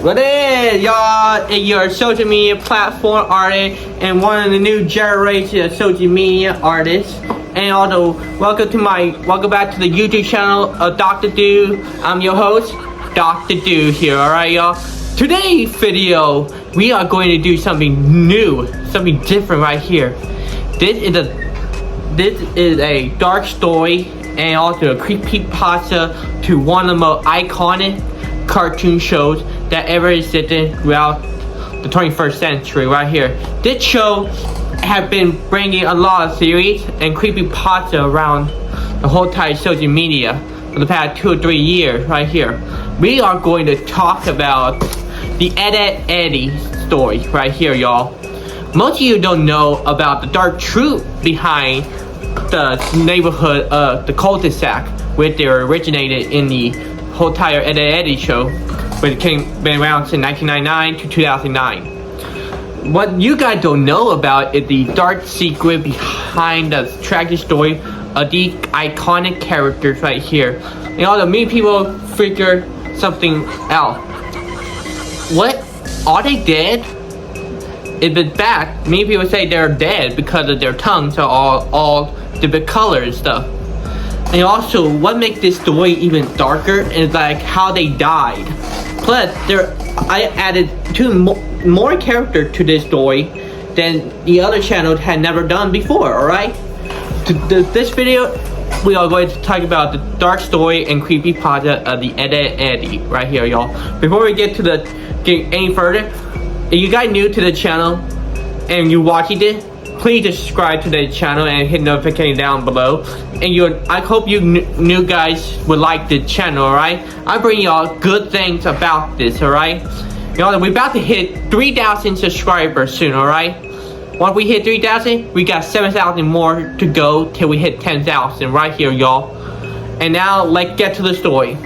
What is y'all? Your social media platform artist and one of the new generation of social media artists. And also, welcome back to the YouTube channel of Dr. Do. I'm your host, Dr. Do here. Alright, y'all. Today's video, we are going to do something new, something different right here. This is a dark story and also a creepypasta to one of the most iconic cartoon shows that ever existed throughout the 21st century right here. This show have been bringing a lot of series and creepypasta around the whole entire social media for the past 2 or 3 years right here. We are going to talk about the Eddy story right here, y'all. Most of you don't know about the dark truth behind the neighborhood of the cul-de-sac, which they originated in the whole entire Eddy show, which been around since 1999 to 2009. What you guys don't know about is the dark secret behind the tragic story of these iconic characters right here. And although many people figure something out. What? Are they dead? If in fact, many people say they're dead because of their tongues are all different colors and stuff. And also, what makes this story even darker is like how they died. Plus, I added 2 more characters to this story than the other channels had never done before, alright? This video, we are going to talk about the dark story and creepypasta of the Eddy right here, y'all. Before we get any further, if you guys new to the channel and you watching it, please subscribe to the channel and hit notification down below. And I hope you new guys would like the channel, alright? I bring y'all good things about this, alright? Y'all, we're about to hit 3,000 subscribers soon, alright? Once we hit 3,000, we got 7,000 more to go till we hit 10,000 right here, y'all. And now, let's get to the story.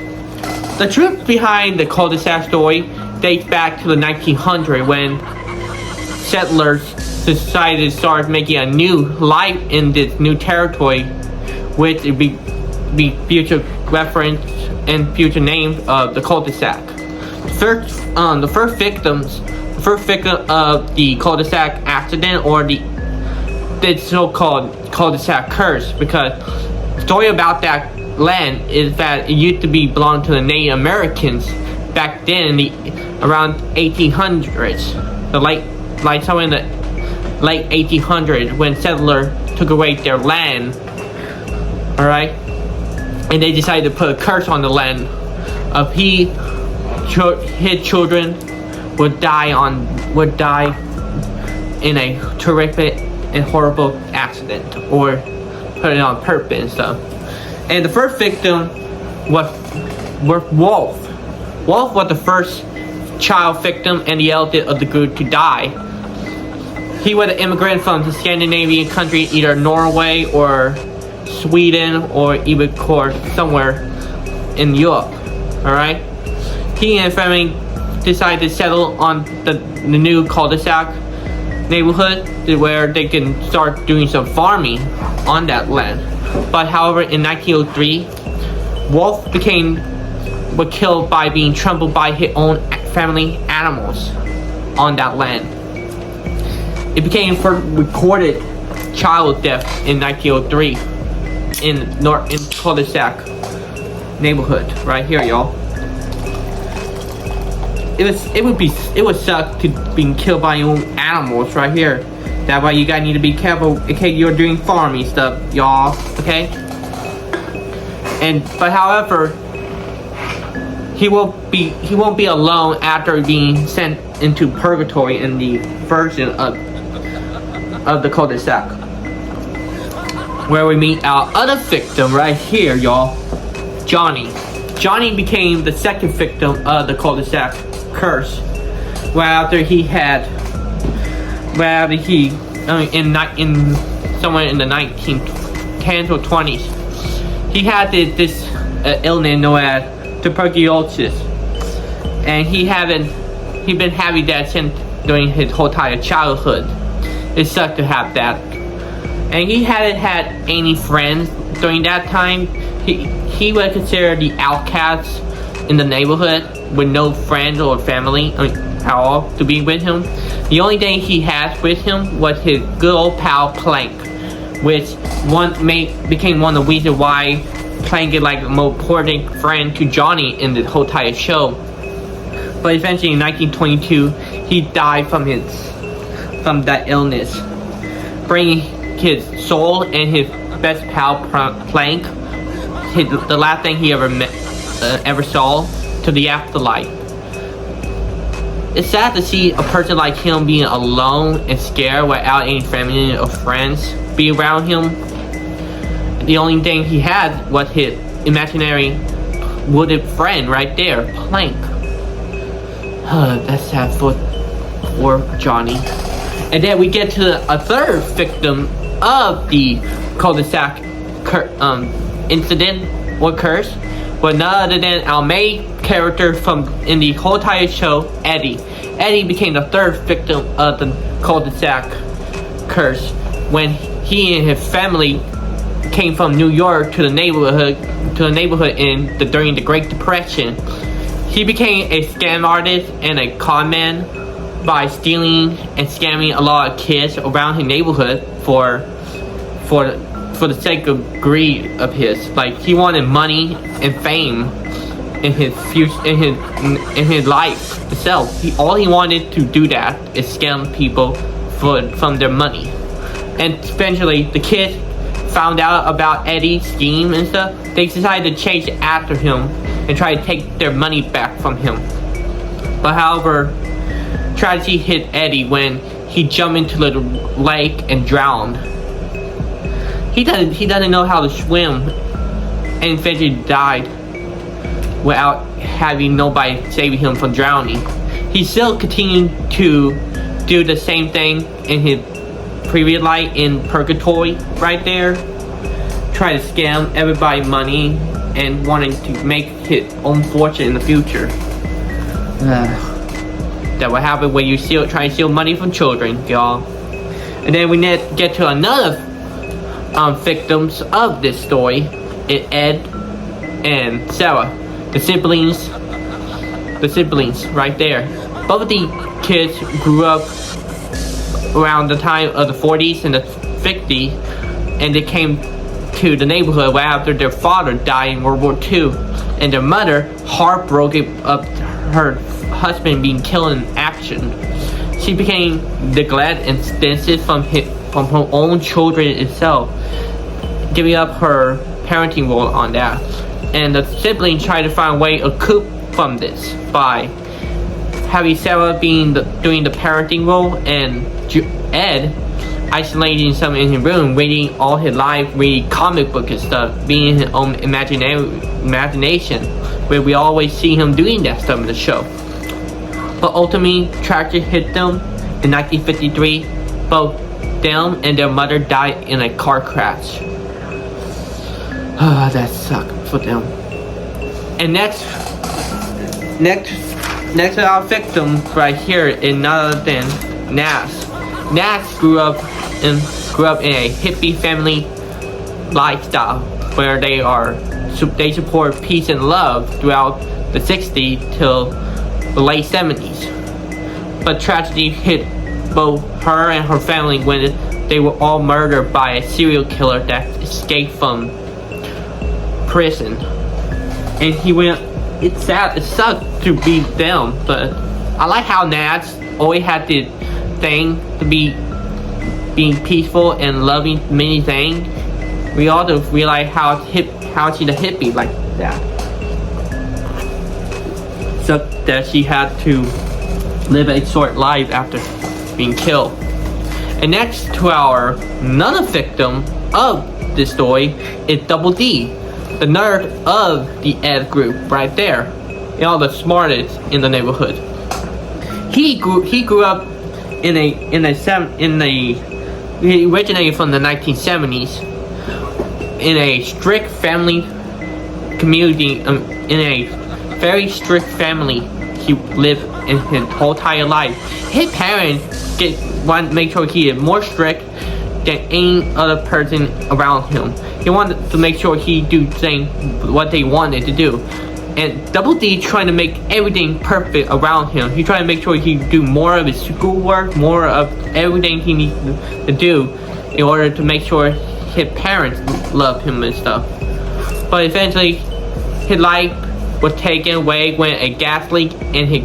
The truth behind the cul-de-sac story dates back to the 1900s when settlers decided to start making a new life in this new territory, which would be future reference and future name of the cul-de-sac. The first victim of the cul-de-sac accident, or the so-called cul-de-sac curse, because the story about that land is that it used to be belong to the Native Americans back then in around 1800s, somewhere in the late 1800s, when settlers took away their land, alright, and they decided to put a curse on the land of his children would die in a terrific and horrible accident, or put it on purpose and stuff. And the first victim was Wolf. Wolf was the first child victim and the eldest of the group to die. He was an immigrant from the Scandinavian country, either Norway or Sweden, or even of course somewhere in Europe. Alright? He and his family decided to settle on the new cul-de-sac neighborhood where they can start doing some farming on that land. But however, in 1903, Wolf was killed by being trampled by his own family animals on that land. It became first recorded child death in 1903 in cul-de-sac neighborhood right here, y'all. It would suck to being killed by your own animals right here. That's why you guys need to be careful in case you're doing farming stuff, y'all. Okay? But however, he won't be alone after being sent into purgatory in the version of the cul-de-sac, where we meet our other victim right here, y'all. Johnny. Johnny became the second victim of the cul-de-sac curse, somewhere in the 1910s or 20s. He had this illness known as tuberculosis, and he been having that since during his whole entire childhood. It sucked to have that, and he hadn't had any friends during that time. He was considered the outcast in the neighborhood. with no friends or family at all to be with him. The only thing he has with him was his good old pal Plank, which became one of the reasons why Plank is like the most important friend to Johnny in the whole entire show. But eventually in 1922, he died from that illness, bringing his soul and his best pal Plank, the last thing he ever saw, to the afterlife. It's sad to see a person like him being alone and scared without any family or friends be around him. The only thing he had was his imaginary wooded friend right there, Plank. That's sad for Johnny. And then we get to a third victim of the cul-de-sac incident or curse, but none other than our main character in the whole entire show, Eddie. Eddie became the third victim of the cul-de-sac curse when he and his family came from New York to the neighborhood during the Great Depression. He became a scam artist and a con man by stealing and scamming a lot of kids around his neighborhood for the sake of greed of his. Like, he wanted money and fame in his future, in his life itself. All he wanted to do that is scam people from their money. And eventually the kids found out about Eddie's scheme and stuff. They decided to chase after him and try to take their money back from him. But however, tragedy hit Eddie when he jumped into the lake and drowned. He doesn't know how to swim, and eventually died without having nobody saving him from drowning. He still continued to do the same thing in his previous life in Purgatory right there, try to scam everybody money and wanting to make his own fortune in the future. That will happen when you try to steal money from children, y'all. And then we get to another victims of this story. It's Ed and Sarah, the siblings right there. Both of the kids grew up around the time of the 40s and the 50s, and they came to the neighborhood right after their father died in World War II, and their mother, heartbroken of her husband being killed in action, she became neglected and distanced from her own children itself, giving up her parenting role on that. And the siblings tried to find a way to cope from this by having Sarah doing the parenting role, and Ed isolating himself in his room, reading all his life, reading comic book and stuff, being in his own imagination, where we always see him doing that stuff in the show. But ultimately, tragedy hit them in 1953. Both them and their mother died in a car crash. That sucked for them. And next to our victim right here is none other than Nas. Nas grew up in a hippie family lifestyle where they support peace and love throughout the 60s till the late 70s. But tragedy hit both her and her family when they were all murdered by a serial killer that escaped from prison. And it's sad, it sucked to be them, but I like how Nas always had the thing to being peaceful and loving many things. We all realize how she's a hippie like that. So that she had to live a short life after being killed. And next to our another victim of this story is Double D, the nerd of the Ed group right there, the smartest in the neighborhood. He grew up he originated from the 1970s in a strict family community, in a very strict family. He lived in his whole entire life. His parents want to make sure he is more strict than any other person around him. He wanted to make sure he do what they wanted to do. And Double D trying to make everything perfect around him. He trying to make sure he do more of his schoolwork, more of everything he needs to do in order to make sure his parents love him and stuff. But eventually, his life was taken away when a gas leak in his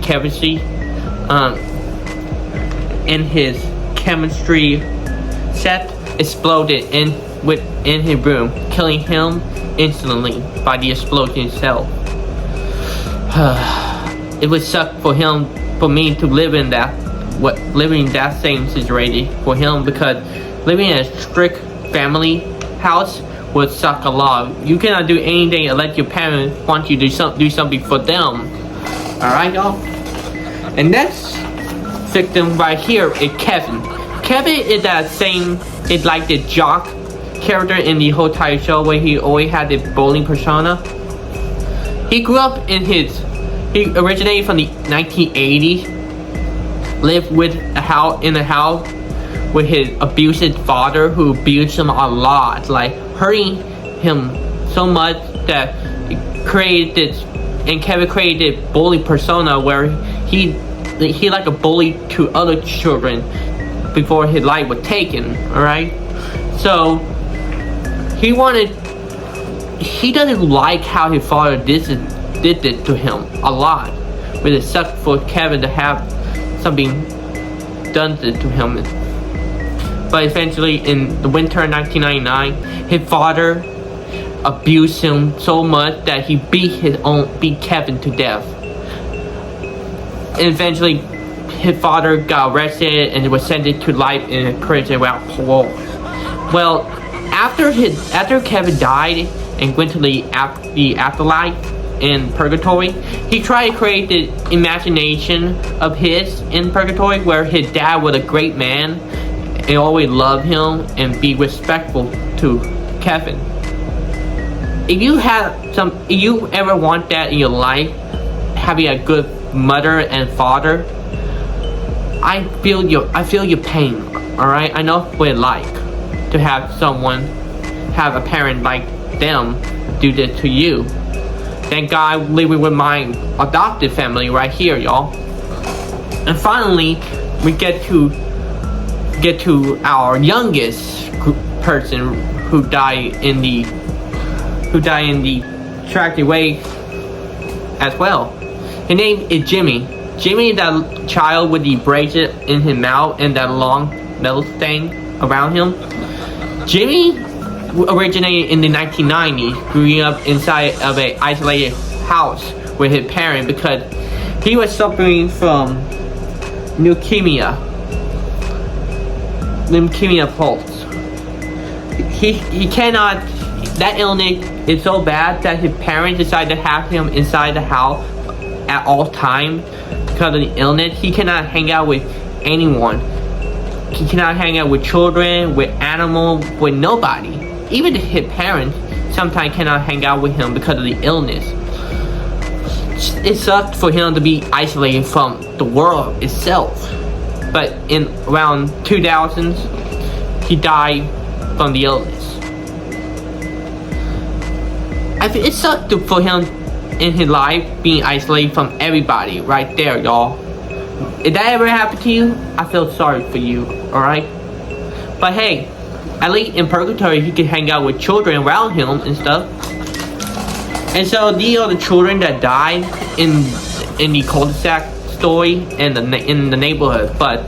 chemistry, set exploded in his room, killing him instantly by the explosion itself. It would suck for me to live in that same situation for him, because living in a strict family house would suck a lot. You cannot do anything unless your parents want you to do something for them. Alright, y'all? And next victim right here is Kevin. Kevin is like the jock character in the whole entire show, where he always had the bowling persona. He he originated from the 1980s, lived in a house with his abusive father, who abused him a lot, like hurting him so much that Kevin created this bully persona where he like a bully to other children before his life was taken. Alright, so he doesn't like how his father did it to him a lot. But it sucked for Kevin to have something done to him. But eventually, in the winter of 1999, his father abused him so much that he beat Kevin to death. And eventually, his father got arrested and was sentenced to life in prison without parole. Well, after Kevin died and went to the afterlife in purgatory, he tried to create the imagination of his in purgatory, where his dad was a great man and always love him and be respectful to Kevin. If you ever want that in your life, having a good mother and father, I feel your pain. Alright, I know what it's like to have a parent like them do this to you. Thank God I'm living with my adopted family right here, y'all. And finally, we get to our youngest person who died in the tragic way as well. His name is Jimmy. Jimmy is that child with the bracelet in his mouth and that long metal thing around him. Jimmy originated in the 1990s, growing up inside of an isolated house with his parents because he was suffering from leukemia pulse. He cannot. That illness is so bad that his parents decided to have him inside the house at all times because of the illness. He cannot hang out with anyone. He cannot hang out with children, with animals, with nobody. Even his parents sometimes cannot hang out with him because of the illness. It sucked for him to be isolated from the world itself. But in around 2000s, he died from the illness. It sucked for him in his life being isolated from everybody right there, y'all. If that ever happened to you, I feel sorry for you, alright? But hey, at least in purgatory, he could hang out with children around him and stuff. And so these are the children that died in the cul-de-sac story and in the neighborhood. But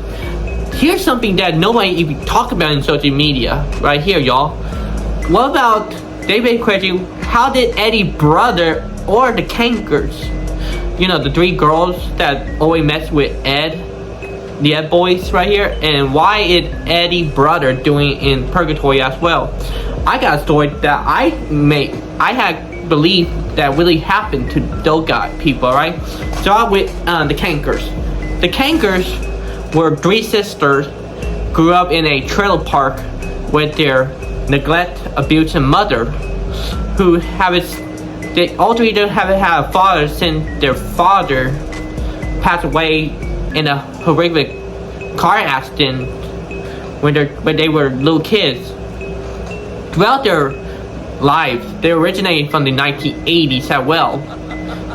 here's something that nobody even talk about in social media, right here, y'all. What about David question? How did Eddie's brother or the Cankers, you know, the three girls that always mess with Ed, the Ed boys right here, and why is Eddie's brother doing in purgatory as well? I got a story that I had believed that really happened to those people, right? Start with the Cankers. The Cankers were three sisters, grew up in a trailer park with their neglect, abuse, and mother, who all three haven't had a father since their father passed away in a horrific car accident when they were little kids. Throughout their lives, they originated from the 1980s as well.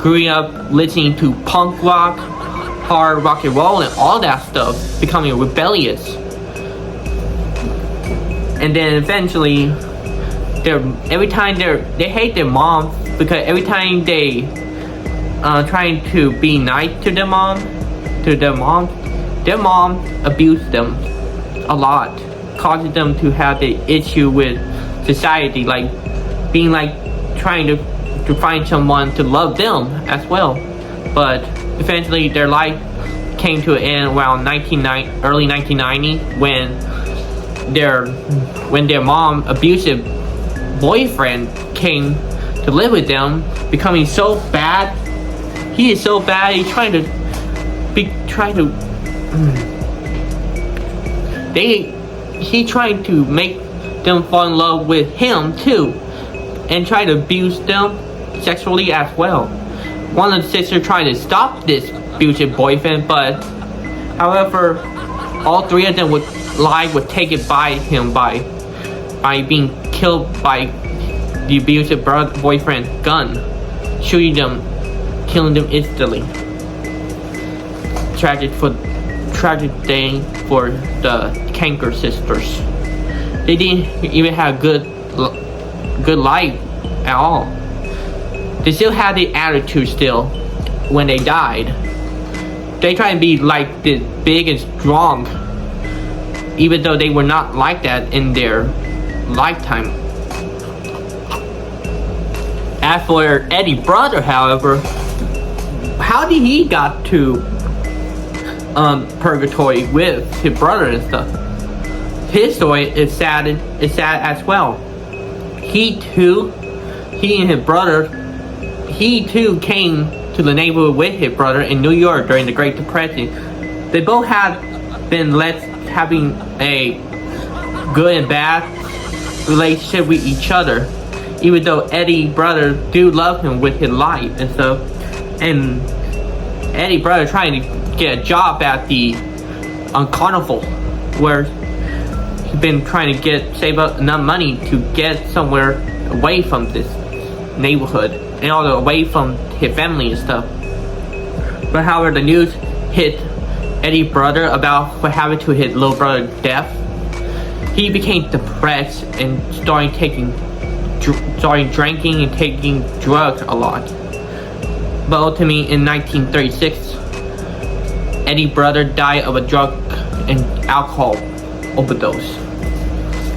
growing up listening to punk rock, hard rock and roll, and all that stuff, becoming rebellious. And then eventually, they hate their mom because every time they trying to be nice to their mom, their mom abused them a lot, causing them to have the issue with society, like being like trying to find someone to love them as well. But eventually their life came to an end around early 1990 when their mom abusive boyfriend came to live with them, becoming so bad. He is so bad. He's trying to make them fall in love with him too, and try to abuse them sexually as well. One of the sisters tried to stop this abusive boyfriend, but however, all three of them would taken by him by being killed by the abusive boyfriend's gun, shooting them, killing them instantly. Tragic day for the Cankers sisters. They didn't even have good life at all. They still had the attitude still when they died. They tried to be like this big and strong, even though they were not like that in their lifetime. As for Eddie's brother, however, how did he got to purgatory with his brother and stuff? His story is sad as well. He and his brother, he too came to the neighborhood with his brother in New York during the Great Depression. They both had been having a good and bad relationship with each other, even though Eddie's brother do love him with his life and stuff. And Eddie's brother trying to get a job at the carnival, where he's been trying to save up enough money to get somewhere away from this neighborhood and also away from his family and stuff. But however, the news hit Eddie's brother about what happened to his little brother's death. He became depressed and started drinking and taking drugs a lot. But ultimately, in 1936, Eddie's brother died of a drug and alcohol overdose.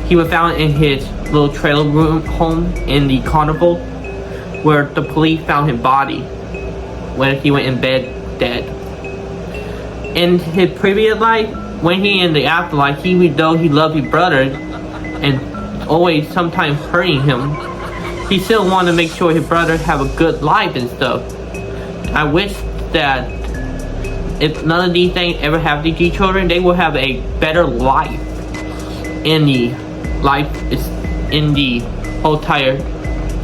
He was found in his little trailer home in the carnival, where the police found his body when he went in bed dead. In his previous life, when he in the afterlife, though he loved his brother and always sometimes hurting him, he still wanted to make sure his brother have a good life and stuff. I wish that if none of these things ever happen to these children, they will have a better life in the whole entire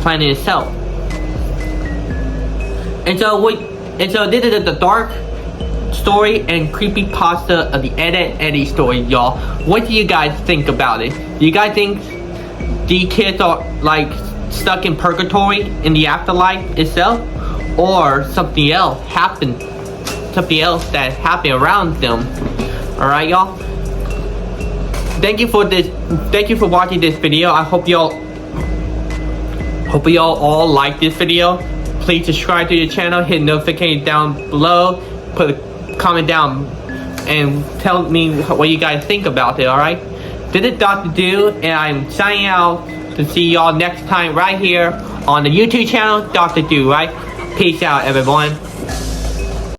planet itself. And so this is the dark story and creepypasta of the Eddy story, y'all. What do you guys think about it? Do you guys think the kids are like stuck in purgatory in the afterlife itself, or something else that happened around them? Alright, y'all. Thank you for watching this video. I hope y'all all like this video. Please subscribe to the channel, hit notification down below, put a comment down and tell me what you guys think about it. Alright, this is Dr. Do, and I'm signing out to see y'all next time right here on the YouTube channel Dr. Do. Right, peace out everyone.